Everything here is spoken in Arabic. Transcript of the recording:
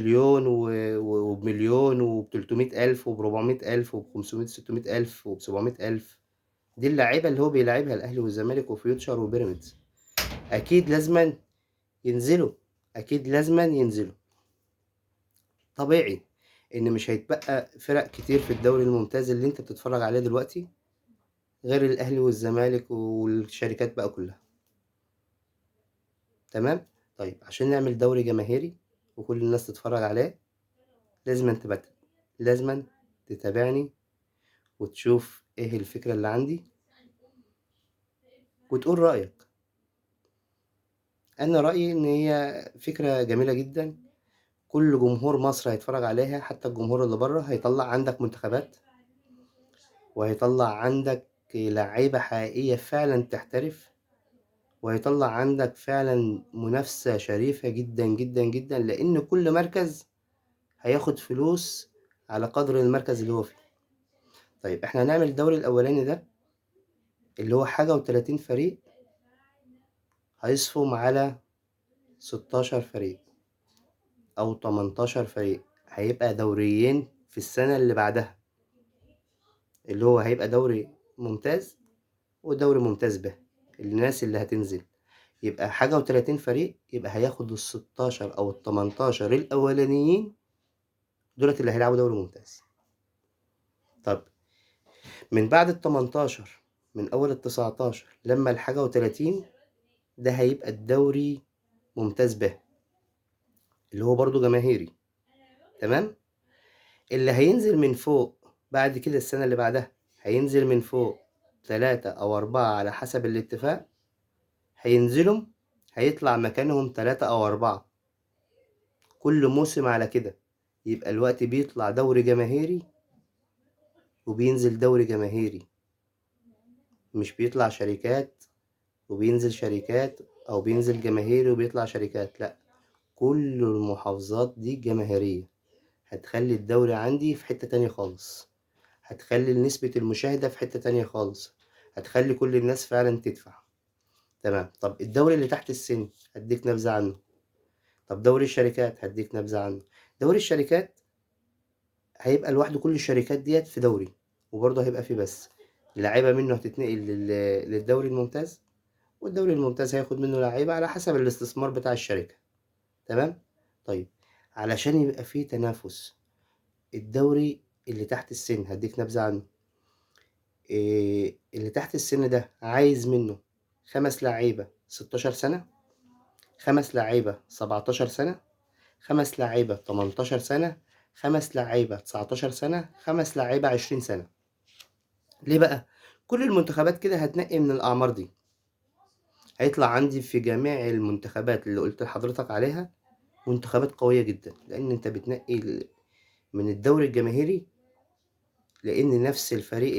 مليون وبمليون وب300,000 وب400,000 وب500 600,000 وب700,000. دي اللعيبة اللي هو بيلاعبها الأهلي والزمالك وفيوتشر وبيراميدز. أكيد لازما ينزلوا، أكيد لازما ينزلوا. طبيعي إن مش هيتبقى فرق كتير في الدوري الممتاز اللي أنت بتتفرج عليه دلوقتي غير الأهلي والزمالك والشركات بقى كلها. تمام. طيب عشان نعمل دوري جماهيري وكل الناس تتفرج عليه لازما تتابعني وتشوف ايه الفكرة اللي عندي وتقول رأيك. انا رأيي ان هي فكرة جميلة جدا، كل جمهور مصر هيتفرج عليها، حتى الجمهور اللي بره هيطلع عندك منتخبات، وهيطلع عندك لعيبة حقيقية فعلا تحترف، وهيطلع عندك فعلا منافسة شريفة جدا جدا جدا، لان كل مركز هياخد فلوس على قدر المركز اللي هو فيه. طيب احنا هنعمل الدوري الاولاني ده اللي هو حاجة و30 فريق، هيصفهم على 16 فريق او 18 فريق، هيبقى دوريين في السنة اللي بعدها، اللي هو هيبقى دوري ممتاز ودوري ممتاز به. الناس اللي هتنزل يبقى حاجة و30 فريق، يبقى هياخد ال16 او ال18 الاولانيين دولت اللي هيلعبوا دوري ممتاز. طب من بعد ال18، من اول ال19 لما الحاجة و30، ده هيبقى الدوري ممتاز به اللي هو برضو جماهيري. تمام. اللي هينزل من فوق بعد كده السنة اللي بعدها هينزل من فوق 3 أو 4 على حسب الاتفاق، هينزلوا هيطلع مكانهم 3 أو 4 كل موسم على كده. يبقى الوقت بيطلع دوري جماهيري وبينزل دوري جماهيري، مش بيطلع شركات وبينزل شركات، أو بينزل جماهيري وبيطلع شركات، لأ، كل المحافظات دي جماهيرية. هتخلي الدوري عندي في حتة تانية خالص، هتخلي نسبة المشاهدة في حتة تانية خالص، هتخلي كل الناس فعلا تدفع. تمام. طب الدوري اللي تحت السن هديك نبذة عنه. طب دوري الشركات هديك نبذة عنه. دوري الشركات هيبقى لوحده، كل الشركات ديت في دوري، وبرضه هيبقى فيه بس لعيبة منه هتتنقل للدوري الممتاز، والدوري الممتاز هياخد منه لعيبة على حسب الاستثمار بتاع الشركة. تمام. طيب علشان يبقى فيه تنافس، الدوري اللي تحت السن هديك نبذة عنه. اللي تحت السن ده عايز منه 5 لعيبة 16 سنة، 5 لعيبة 17 سنة، 5 لعيبة 18 سنة، 5 لعيبة 19 سنة، 5 لعيبة 20 سنة. ليه بقى؟ كل المنتخبات كده هتنقي من الأعمار دي. هيطلع عندي في جميع المنتخبات اللي قلت لحضرتك عليها منتخبات قوية جدا، لأن أنت بتنقي من الدوري الجماهيري، لأن نفس الفريق